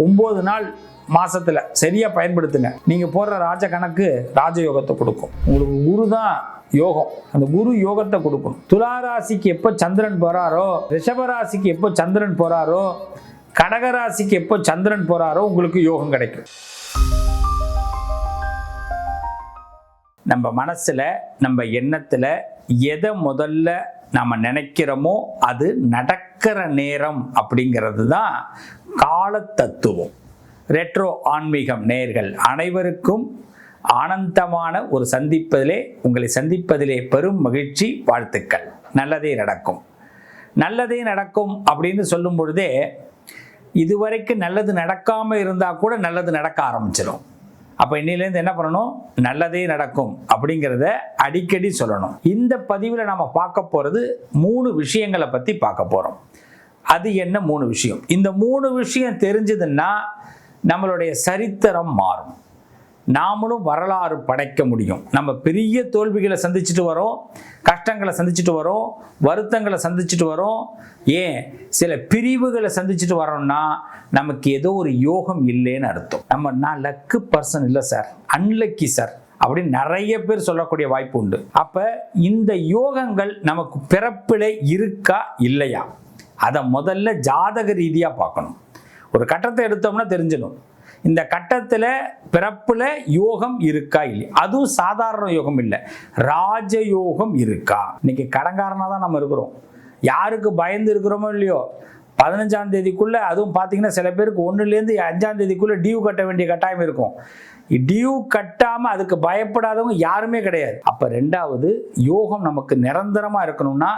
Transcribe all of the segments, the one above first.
9 நாள் மாசத்துல சரியா பயன்படுத்துங்க. நீங்க போடுற ராஜ கணக்கு ராஜயோகத்தை கொடுக்கும். உங்களுக்கு குரு தான் யோகம், அந்த குரு யோகத்தை கொடுக்கும். துளாராசிக்கு எப்போ சந்திரன் போறாரோ, ரிஷபராசிக்கு எப்போ சந்திரன் போறாரோ, கடகராசிக்கு எப்போ சந்திரன் போறாரோ உங்களுக்கு யோகம் கிடைக்கும். நம்ம மனசுல நம்ம எண்ணத்துல எதை முதல்ல நாம நினைக்கிறோமோ அது நடக்கிற நேரம் அப்படிங்கிறது தான் கால தத்துவம். ரெட்ரோ ஆன்மீகம் நேயர்கள் அனைவருக்கும் ஆனந்தமான ஒரு உங்களை சந்திப்பதிலே பெரும் மகிழ்ச்சி, வாழ்த்துக்கள். நல்லதே நடக்கும், நல்லதே நடக்கும் அப்படின்னு சொல்லும் பொழுதே இதுவரைக்கும் நல்லது நடக்காம இருந்தா கூட நல்லது நடக்க ஆரம்பிச்சிடும். அப்போ இன்னிலேருந்து என்ன பண்ணணும்? நல்லதே நடக்கும் அப்படிங்கிறத அடிக்கடி சொல்லணும். இந்த பதிவில் நம்ம பார்க்க போகிறது 3 விஷயங்களை பற்றி பார்க்க போகிறோம். அது என்ன 3 விஷயம்? இந்த 3 விஷயம் தெரிஞ்சதுன்னா நம்மளுடைய சரித்திரம் மாறும், நாமளும் வரலாறு படைக்க முடியும். நம்ம பெரிய தோல்விகளை சந்திச்சுட்டு வரோம், கஷ்டங்களை சந்திச்சுட்டு வரோம், வருத்தங்களை சந்திச்சுட்டு வரோம், ஏன் சில பிரிவுகளை சந்திச்சுட்டு வரோம்னா நமக்கு ஏதோ ஒரு யோகம் இல்லைன்னு அர்த்தம். நான் லக்கு பர்சன் இல்லை சார், அன்லக்கி சார் அப்படின்னு நிறைய பேர் சொல்லக்கூடிய வாய்ப்பு உண்டு. அப்ப இந்த யோகங்கள் நமக்கு பிறப்பிலே இருக்கா இல்லையா அதை முதல்ல ஜாதக ரீதியா பார்க்கணும். ஒரு கட்டத்தை எடுத்தோம்னா தெரிஞ்சிடும் இந்த கட்டத்தில் பிறப்புல யோகம் இருக்கா இல்லை. அதுவும் சாதாரண யோகம் இல்லை, ராஜயோகம் இருக்கா. இன்னைக்கு கடன்காரனா தான் நம்ம இருக்கிறோம். யாருக்கு பயந்து இருக்கிறோமோ இல்லையோ, 15ஆம் தேதிக்குள்ள, அதுவும் பார்த்தீங்கன்னா சில பேருக்கு 1லேருந்து 5ஆம் தேதிக்குள்ள டியூ கட்ட வேண்டிய கட்டாயம் இருக்கும். டியூ கட்டாம அதுக்கு பயப்படாதவங்க யாருமே கிடையாது. அப்ப 2வது யோகம் நமக்கு நிரந்தரமா இருக்கணும்னா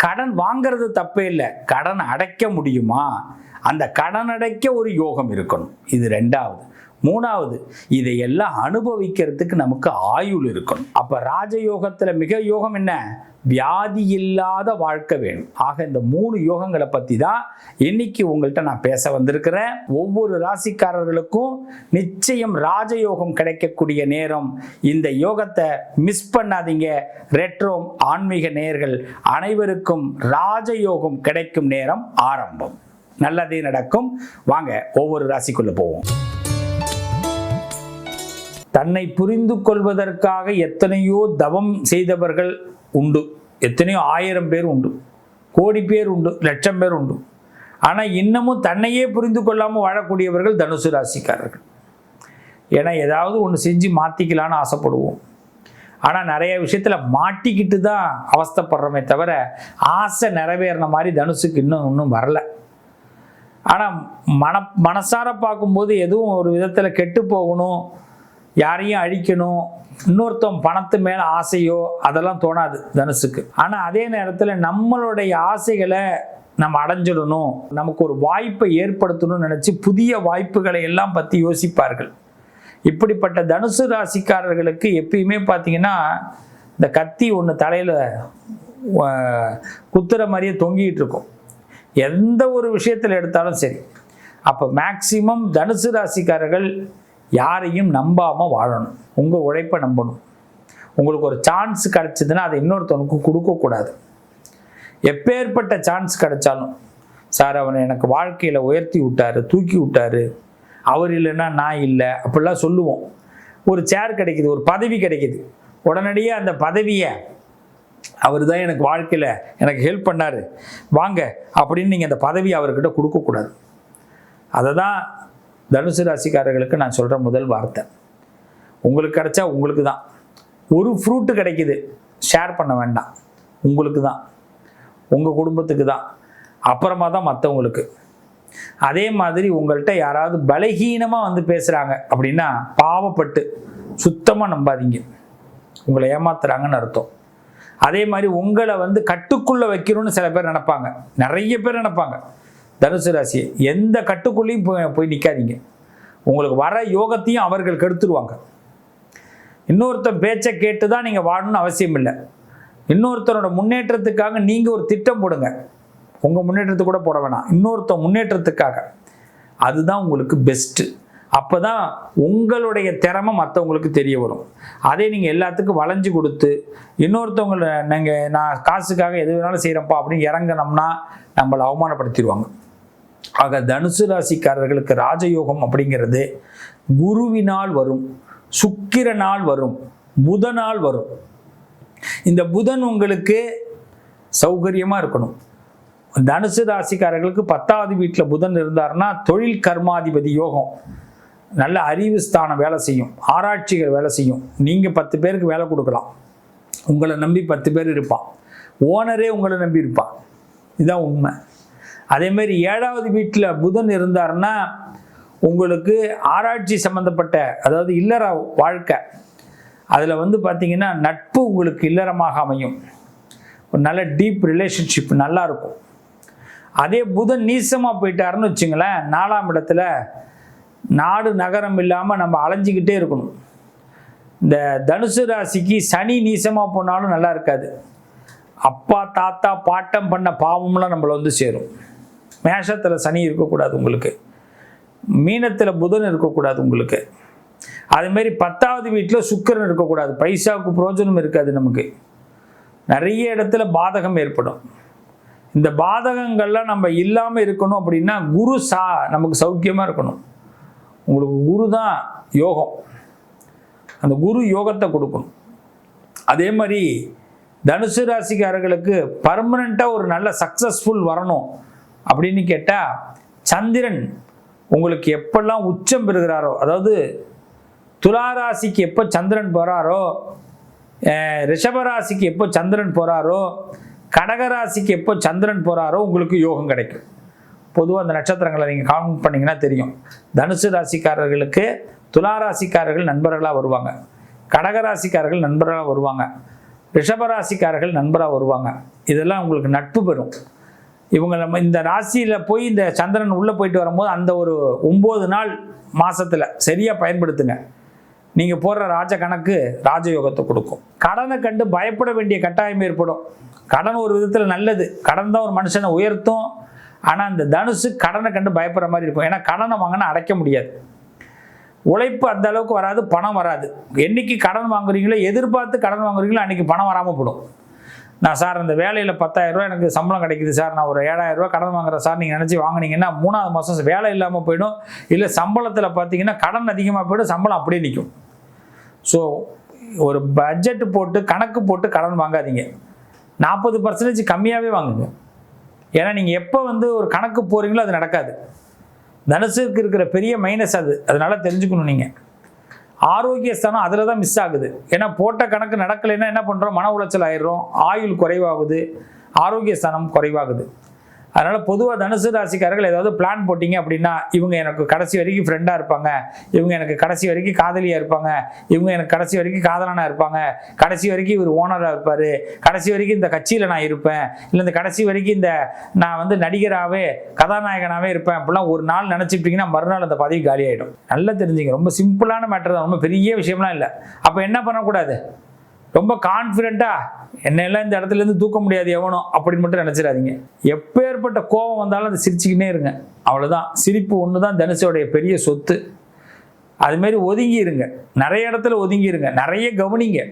கடன் வாங்கிறது தப்பே இல்லை, கடன் அடைக்க முடியுமா, அந்த கடன் அடைக்க ஒரு யோகம் இருக்கணும். இது 2வது. 3வது, இதையெல்லாம் அனுபவிக்கிறதுக்கு நமக்கு ஆயுள் இருக்கணும். அப்ப ராஜயோகத்துல மிக யோகம் என்ன? வியாதி இல்லாத வாழ்க்கை வேணும். ஆக இந்த 3 யோகங்களை பத்தி தான் இன்னைக்கு உங்கள்கிட்ட நான் பேச வந்திருக்கிறேன். ஒவ்வொரு ராசிக்காரர்களுக்கும் நிச்சயம் ராஜயோகம் கிடைக்கக்கூடிய நேரம். இந்த யோகத்தை மிஸ் பண்ணாதீங்க. ரெட்ரோ ஆன்மீக நேயர்கள் அனைவருக்கும் ராஜயோகம் கிடைக்கும் நேரம் ஆரம்பம். நல்லதே நடக்கும். வாங்க ஒவ்வொரு ராசிக்குள்ள போவோம். தன்னை புரிந்து கொள்வதற்காக எத்தனையோ தவம் செய்தவர்கள் உண்டு, எத்தனையோ 1000 பேர் உண்டு, கோடி பேர் உண்டு, லட்சம் பேர் உண்டு. ஆனால் இன்னமும் தன்னையே புரிந்து கொள்ளாமல் வாழக்கூடியவர்கள் தனுசு ராசிக்காரர்கள். ஏன்னா ஏதாவது ஒன்று செஞ்சு மாற்றிக்கலான்னு ஆசைப்படுவோம். ஆனால் நிறைய விஷயத்தில் மாட்டிக்கிட்டு தான் அவஸ்தைப்படுறோமே தவிர ஆசை நிறைவேறின மாதிரி தனுசுக்கு இன்னும் வரல. ஆனால் மனசார பார்க்கும்போது எதுவும் ஒரு விதத்தில் கெட்டு போகணும், யாரையும் அழிக்கணும், இன்னொருத்தம் பணத்து மேலே ஆசையோ அதெல்லாம் தோணாது தனுசுக்கு. ஆனால் அதே நேரத்தில் நம்மளுடைய ஆசைகளை நம்ம அடைஞ்சிடணும், நமக்கு ஒரு வாய்ப்பை ஏற்படுத்தணும்னு நினச்சி புதிய வாய்ப்புகளை எல்லாம் பற்றி யோசிப்பார்கள். இப்படிப்பட்ட தனுசு ராசிக்காரர்களுக்கு எப்பயுமே பார்த்தீங்கன்னா இந்த கத்தி ஒன்று தலையில் குத்துற மாதிரியே தொங்கிட்டு இருக்கும், எந்த ஒரு விஷயத்தில் எடுத்தாலும் சரி. அப்போ மேக்சிமம் தனுசு ராசிக்காரர்கள் யாரையும் நம்பாமல் வாழணும், உங்கள் உழைப்பை நம்பணும். உங்களுக்கு ஒரு சான்ஸ் கிடைச்சதுன்னா அதை இன்னொருத்தவனுக்கு கொடுக்கக்கூடாது. எப்பேற்பட்ட சான்ஸ் கிடைச்சாலும், சார் அவனை எனக்கு வாழ்க்கையில் உயர்த்தி விட்டாரு, தூக்கி விட்டாரு, அவர் இல்லைன்னா நான் இல்லை அப்படிலாம் சொல்லுவோம். ஒரு சேர் கிடைக்குது, ஒரு பதவி கிடைக்குது, உடனடியாக அந்த பதவியை அவர் தான் எனக்கு வாழ்க்கையில் எனக்கு ஹெல்ப் பண்ணார் வாங்க அப்படின்னு நீங்கள் அந்த பதவி அவர்கிட்ட கொடுக்கக்கூடாது. அதை தான் தனுசு ராசிக்காரர்களுக்கு நான் சொல்கிற முதல் வார்த்தை. உங்களுக்கு கிடைச்சா உங்களுக்கு தான். ஒரு ஃப்ரூட்டு கிடைக்குது, ஷேர் பண்ண வேண்டாம், உங்களுக்கு தான், உங்கள் குடும்பத்துக்கு தான், அப்புறமா தான் மற்றவங்களுக்கு. அதே மாதிரி உங்கள்கிட்ட யாராவது பலகீனமாக வந்து பேசுகிறாங்க அப்படின்னா பாவப்பட்டு சுத்தமாக நம்பாதீங்க, உங்களை ஏமாத்துறாங்கன்னு அர்த்தம். அதே மாதிரி உங்களை கட்டுக்குள்ளே வைக்கணும்னு சில பேர் நினைப்பாங்க, நிறைய பேர் நினைப்பாங்க. தனுசு ராசி எந்த கட்டுக்குள்ளேயும் போய் நிற்காதீங்க. உங்களுக்கு வர யோகத்தையும் அவர்கள் கெடுத்துருவாங்க. இன்னொருத்தர் பேச்சை கேட்டு தான் நீங்கள் வாழணும்னு அவசியம் இல்லை. இன்னொருத்தரோட முன்னேற்றத்துக்காக நீங்கள் ஒரு திட்டம் போடுங்க, உங்கள் முன்னேற்றத்துக்கு கூட போட வேணாம், இன்னொருத்தர் முன்னேற்றத்துக்காக. அதுதான் உங்களுக்கு பெஸ்ட்டு. அப்போ தான் உங்களுடைய திறமை மற்றவங்களுக்கு தெரிய வரும். அதே நீங்கள் எல்லாத்துக்கும் வளைஞ்சு கொடுத்து இன்னொருத்தவங்களை நான் காசுக்காக எது வேணாலும் செய்கிறப்பா அப்படின்னு இறங்கினோம்னா நம்மளை அவமானப்படுத்திடுவாங்க. ஆக தனுசு ராசிக்காரர்களுக்கு ராஜயோகம் அப்படிங்கிறது குருவினால் வரும், சுக்கிரனால் வரும், புதனால் வரும். இந்த புதன் உங்களுக்கு சௌகரியமாக இருக்கணும். தனுசு ராசிக்காரர்களுக்கு 10வது வீட்டில் புதன் இருந்தார்னா தொழில் கர்மாதிபதி யோகம், நல்ல அறிவு ஸ்தானம் வேலை செய்யும், ஆராய்ச்சிகள் வேலை செய்யும். நீங்கள் 10 பேருக்கு வேலை கொடுக்கலாம், உங்களை நம்பி 10 பேர் இருப்பான், ஓனரே உங்களை நம்பி இருப்பான். இதுதான் உண்மை. அதேமாரி 7வது வீட்டில் புதன் இருந்தார்னா உங்களுக்கு ஆராய்ச்சி சம்மந்தப்பட்ட, அதாவது இல்லற வாழ்க்கை, அதில் வந்து பார்த்திங்கன்னா நட்பு உங்களுக்கு இல்லறமாக அமையும், ஒரு நல்ல டீப் ரிலேஷன்ஷிப் நல்லா இருக்கும். அதே புதன் நீசமாக போயிட்டாருன்னு வச்சுங்களேன், 4ஆம் இடத்துல நாடு நகரம் இல்லாமல் நம்ம அலைஞ்சிக்கிட்டே இருக்கணும். இந்த தனுசு ராசிக்கு சனி நீசமாக போனாலும் நல்லா இருக்காது. அப்பா தாத்தா பாட்டம் பண்ண பாவம்லாம் நம்மளை வந்து சேரும். மேஷத்தில் சனி இருக்கக்கூடாது உங்களுக்கு, மீனத்தில் புதன் இருக்கக்கூடாது உங்களுக்கு. அதுமாரி 10வது வீட்டில் சுக்கிரன் இருக்கக்கூடாது, பைசாவுக்கு பிரோஜனம் இருக்காது நமக்கு. நிறைய இடத்துல பாதகம் ஏற்படும். இந்த பாதகங்கள்லாம் நம்ம இல்லாமல் இருக்கணும் அப்படின்னா குரு நமக்கு சௌக்கியமாக இருக்கணும். உங்களுக்கு குரு தான் யோகம், அந்த குரு யோகத்தை கொடுக்கணும். அதே மாதிரி தனுசு ராசிக்காரர்களுக்கு பர்மனெண்ட்டாக ஒரு நல்ல சக்ஸஸ்ஃபுல் வரணும் அப்படின்னு கேட்டால், சந்திரன் உங்களுக்கு எப்பெல்லாம் உச்சம் பெறுகிறாரோ, அதாவது துளாராசிக்கு எப்போ சந்திரன் போகிறாரோ, ரிஷபராசிக்கு எப்போ சந்திரன் போகிறாரோ, கடகராசிக்கு எப்போ சந்திரன் போகிறாரோ உங்களுக்கு யோகம் கிடைக்கும். பொதுவாக அந்த நட்சத்திரங்களை நீங்கள் கவுண்ட் பண்ணிங்கன்னா தெரியும். தனுசு ராசிக்காரர்களுக்கு துளாராசிக்காரர்கள் நண்பர்களாக வருவாங்க, கடகராசிக்காரர்கள் நண்பர்களாக வருவாங்க, ரிஷபராசிக்காரர்கள் நண்பராக வருவாங்க. இதெல்லாம் உங்களுக்கு நட்பு பெறும். இவங்க நம்ம இந்த ராசியில் போய் இந்த சந்திரன் உள்ளே போயிட்டு வரும்போது அந்த ஒரு 9 நாள் மாதத்தில் சரியாக பயன்படுத்துங்க. நீங்கள் போடுற ராஜ கணக்கு ராஜயோகத்தை கொடுக்கும். கடனை கண்டு பயப்பட வேண்டிய கட்டாயம் ஏற்படும். கடன் ஒரு விதத்தில் நல்லது, கடன் தான் ஒரு மனுஷனை உயர்த்தும். ஆனால் இந்த தனுசு கடனை கண்டு பயப்படுற மாதிரி இருக்கும். ஏன்னா கடனை வாங்கினா அடைக்க முடியாது, உழைப்பு அந்த அளவுக்கு வராது, பணம் வராது. என்னைக்கு கடன் வாங்குறீங்களோ, எதிர்பார்த்து கடன் வாங்குறீங்களோ அன்றைக்கி பணம் வராமல் போடும். நான் சார் இந்த வேலையில் 10,000 ரூபா எனக்கு சம்பளம் கிடைக்குது சார், நான் ஒரு 7,000 ரூபா கடன் வாங்குறேன் சார் நீங்கள் நினச்சி வாங்கினீங்கன்னா 3வது மாதம் வேலை இல்லாமல் போயிடும். இல்லை சம்பளத்தில் பார்த்தீங்கன்னா கடன் அதிகமாக போய்டும், சம்பளம் அப்படியே நிற்கும். ஸோ ஒரு பட்ஜெட் போட்டு கணக்கு போட்டு கடன் வாங்காதீங்க, 40% கம்மியாகவே வாங்குங்க. ஏன்னா நீங்கள் எப்போ வந்து ஒரு கணக்கு போகிறீங்களோ அது நடக்காது. தனுசுக்கு இருக்கிற பெரிய மைனஸ் அது, அதனால தெரிஞ்சுக்கணும். நீங்கள் ஆரோக்கிய ஸ்தானம் அதில் தான் மிஸ் ஆகுது. ஏன்னா போட்ட கணக்கு நடக்கலைன்னா என்ன பண்ணுறோம், மன உளைச்சல் ஆயிடுறோம், ஆயுள் குறைவாகுது, ஆரோக்கிய ஸ்தானம் குறைவாகுது. அதனால் பொதுவாக தனுசு ராசிக்காரர்கள் ஏதாவது பிளான் போட்டிங்க அப்படின்னா, இவங்க எனக்கு கடைசி வரைக்கும் ஃப்ரெண்டாக இருப்பாங்க, இவங்க எனக்கு கடைசி வரைக்கும் காதலியாக இருப்பாங்க, இவங்க எனக்கு கடைசி வரைக்கும் காதலனாக இருப்பாங்க, கடைசி வரைக்கும் இவர் ஓனராக இருப்பார், கடைசி வரைக்கும் இந்த கட்சியில் நான் இருப்பேன், இல்லை இந்த கடைசி வரைக்கும் இந்த நான் வந்து நடிகராகவே கதாநாயகனாகவே இருப்பேன் அப்படிலாம் ஒரு நாள் நினச்சிட்டிங்கன்னா மறுநாள் அந்த பதவி காலி ஆகிடும். நல்லா தெரிஞ்சுங்க, ரொம்ப சிம்பிளான மேட்டர் தான், ரொம்ப பெரிய விஷயம்லாம் இல்லை. அப்போ என்ன பண்ணக்கூடாது, ரொம்ப கான்ஃபிடென்ட்டாக என்னெல்லாம் இந்த இடத்துலேருந்து தூக்க முடியாது எவனோ அப்படின்னு மட்டும் நினச்சிடாதீங்க. எப்பேற்பட்ட கோபம் வந்தாலும் அதை சிரிச்சுக்கினே இருங்க, அவ்வளோதான். சிரிப்பு ஒன்று தான் தனுஷோடைய பெரிய சொத்து. அதுமாரி ஒதுங்கி இருங்க, நிறைய இடத்துல ஒதுங்கி இருங்க, நிறைய கவனிங்க,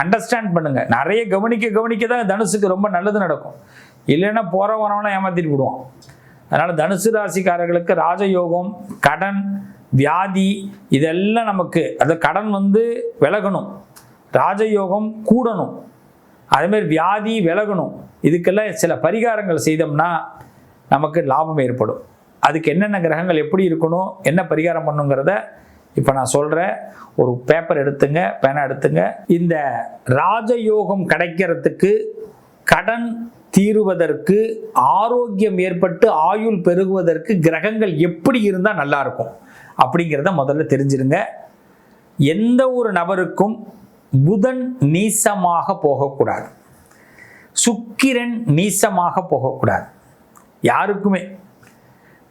அண்டர்ஸ்டாண்ட் பண்ணுங்க. நிறைய கவனிக்க தான் தனுசுக்கு ரொம்ப நல்லது நடக்கும். இல்லைன்னா போகிற வரவனா ஏமாற்றிட்டு விடுவோம். அதனால் தனுசு ராசிக்காரர்களுக்கு ராஜயோகம், கடன், வியாதி இதெல்லாம் நமக்கு, அது கடன் வந்து விலகணும், ராஜயோகம் கூடணும், அதேமாதிரி வியாதி விலகணும். இதுக்கெல்லாம் சில பரிகாரங்கள் செய்தோம்னா நமக்கு லாபம் ஏற்படும். அதுக்கு என்னென்ன கிரகங்கள் எப்படி இருக்கணும், என்ன பரிகாரம் பண்ணுங்கிறத இப்போ நான் சொல்கிறேன். ஒரு பேப்பர் எடுத்துங்க, பேனா எடுத்துங்க. இந்த ராஜயோகம் கிடைக்கிறதுக்கு, கடன் தீருவதற்கு, ஆரோக்கியம் ஏற்பட்டு ஆயுள் பெருகுவதற்கு கிரகங்கள் எப்படி இருந்தால் நல்லாயிருக்கும் அப்படிங்கிறத முதல்ல தெரிஞ்சிருங்க. எந்த ஒரு நபருக்கும் புதன் நீசமாக போகக்கூடாது, சுக்கிரன் நீசமாக போகக்கூடாது. யாருக்குமே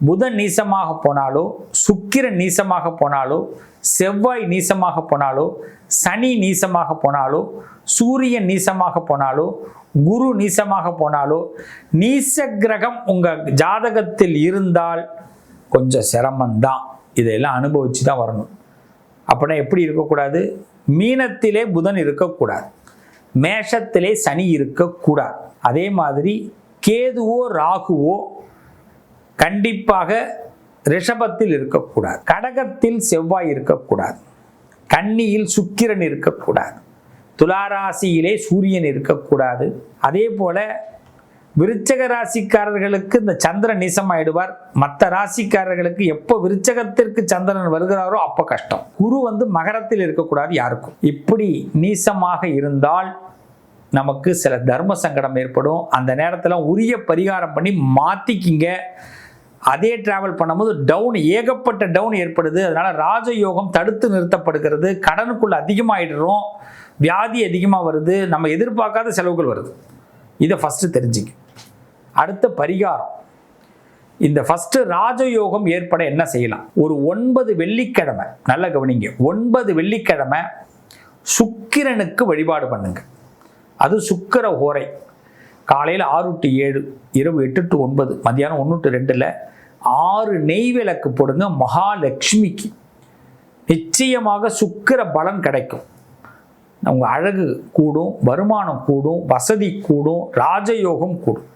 புதன் நீசமாக போனாலோ, சுக்கிரன் நீசமாக போனாலோ, செவ்வாய் நீசமாக போனாலோ, சனி நீசமாக போனாலோ, சூரியன் நீசமாக போனாலோ, குரு நீசமாக போனாலோ, நீச கிரகம் உங்கள் ஜாதகத்தில் இருந்தால் கொஞ்சம் சிரமம்தான். இதையெல்லாம் அனுபவிச்சு தான் வரணும். அப்படின்னா எப்படி இருக்கக்கூடாது, மீனத்திலே புதன் இருக்கக்கூடாது, மேஷத்திலே சனி இருக்கக்கூடாது. அதே மாதிரி கேதுவோ ராகுவோ கண்டிப்பாக ரிஷபத்தில் இருக்கக்கூடாது, கடகத்தில் செவ்வாய் இருக்கக்கூடாது, கன்னியில் சுக்கிரன் இருக்கக்கூடாது, துளாராசியிலே சூரியன் இருக்கக்கூடாது. அதே போல விருச்சக ராசிக்காரர்களுக்கு இந்த சந்திரன் நீசம் ஆயிடுவார். மற்ற ராசிக்காரர்களுக்கு எப்போ விருச்சகத்திற்கு சந்திரன் வருகிறாரோ அப்போ கஷ்டம். குரு மகரத்தில் இருக்கக்கூடாது யாருக்கும். இப்படி நீசமாக இருந்தால் நமக்கு சில தர்ம சங்கடம் ஏற்படும். அந்த நேரத்தில் உரிய பரிகாரம் பண்ணி மாற்றிக்கிங்க. அதே டிராவல் பண்ணும்போது டவுன், ஏகப்பட்ட டவுன் ஏற்படுது. அதனால ராஜயோகம் தடுத்து நிறுத்தப்படுகிறது. கடனுக்குள்ள அதிகமாகிடுறோம், வியாதி அதிகமாக வருது, நம்ம எதிர்பார்க்காத செலவுகள் வருது. இதை ஃபஸ்ட்டு தெரிஞ்சுங்க. அடுத்த பரிகாரம், இந்த ஃபஸ்ட்டு ராஜயோகம் ஏற்பட என்ன செய்யலாம்? ஒரு 9 வெள்ளிக்கிழமை, நல்ல கவனிங்க, 9 வெள்ளிக்கிழமை சுக்கிரனுக்கு வழிபாடு பண்ணுங்க. அது சுக்கிர ஹோரை. காலையில் 6 to 7, இரவு 8 to 9, மத்தியானம் 1 to 2ல் 6 நெய் விளக்கு போடுங்க மகாலட்சுமிக்கு. நிச்சயமாக சுக்கிர பலன் கிடைக்கும். உங்கள் அழகு கூடும், வருமானம் கூடும், வசதி கூடும், ராஜயோகம் கூடும்.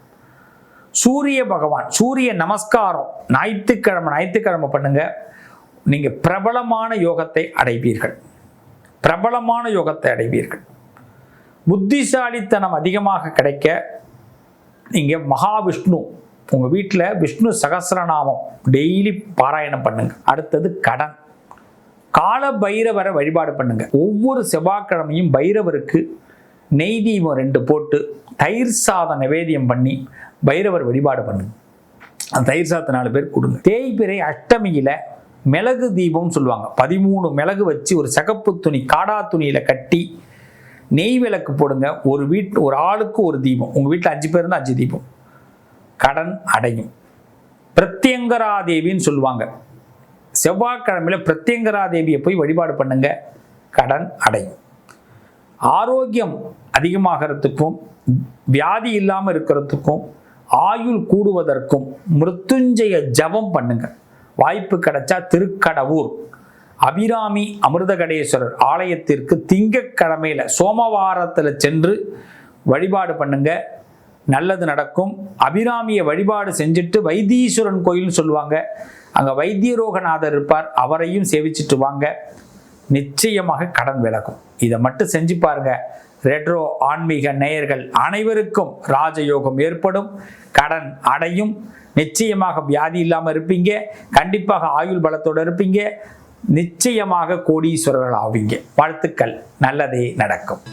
சூரிய பகவான், சூரிய நமஸ்காரம் ஞாயிற்றுக்கிழமை பண்ணுங்க. நீங்கள் பிரபலமான யோகத்தை அடைவீர்கள். பிரபலமான யோகத்தை அடைவீர்கள். புத்திசாலித்தனம் அதிகமாக கிடைக்க நீங்கள் மகாவிஷ்ணு, உங்கள் வீட்டில் விஷ்ணு சகஸ்ரநாமம் டெய்லி பாராயணம் பண்ணுங்க. அடுத்தது கடன், கால பைரவரை வழிபாடு பண்ணுங்க. ஒவ்வொரு செவ்வாய்க்கிழமையும் பைரவருக்கு நெய் தீபம் 2 போட்டு தயிர் சாதம் நிவேதியம் பண்ணி பைரவர் வழிபாடு பண்ணுங்க. அந்த தயிர் சாதத்தை 4 பேர் கொடுங்க. தேய்பிறை அஷ்டமியில் மிளகு தீபம்னு சொல்லுவாங்க. 13 மிளகு வச்சு ஒரு சிகப்பு துணி, காடா துணியில் கட்டி நெய் விளக்கு போடுங்க. ஒரு ஆளுக்கு ஒரு தீபம். உங்கள் வீட்டில் 5 பேர் இருந்தால் 5 தீபம். கடன் அடையும். பிரத்யங்கராதேவின்னு சொல்லுவாங்க. செவ்வாய்க்கிழமையில் பிரத்யங்கராதேவியை போய் வழிபாடு பண்ணுங்க. கடன் அடையும். ஆரோக்கியம் அதிகமாகிறதுக்கும் வியாதி இல்லாமல் இருக்கிறதுக்கும் ஆயுள் கூடுவதற்கும் மிருத்யுஞ்சய ஜபம் பண்ணுங்க. வாய்ப்பு கிடைச்சா திருக்கடவூர் அபிராமி அமிர்தகடேஸ்வரர் ஆலயத்திற்கு திங்கட்கிழமையில சோமவாரத்தில் சென்று வழிபாடு பண்ணுங்க. நல்லது நடக்கும். அபிராமியை வழிபாடு செஞ்சுட்டு வைத்தீஸ்வரன் கோயில்னு சொல்லுவாங்க, அங்கே வைத்தியரோகநாதர் இருப்பார், அவரையும் சேவிச்சுட்டு வாங்க. நிச்சயமாக கடன் விலகும். இதை மட்டும் செஞ்சு பாருங்க. ரெட்ரோ ஆன்மீக நேயர்கள் அனைவருக்கும் ராஜயோகம் ஏற்படும், கடன் அடையும். நிச்சயமாக வியாதி இல்லாமல் இருப்பீங்க. கண்டிப்பாக ஆயுள் பலத்தோடு இருப்பீங்க. நிச்சயமாக கோடீஸ்வரர்கள் ஆவீங்க. வாழ்த்துக்கள். நல்லதே நடக்கும்.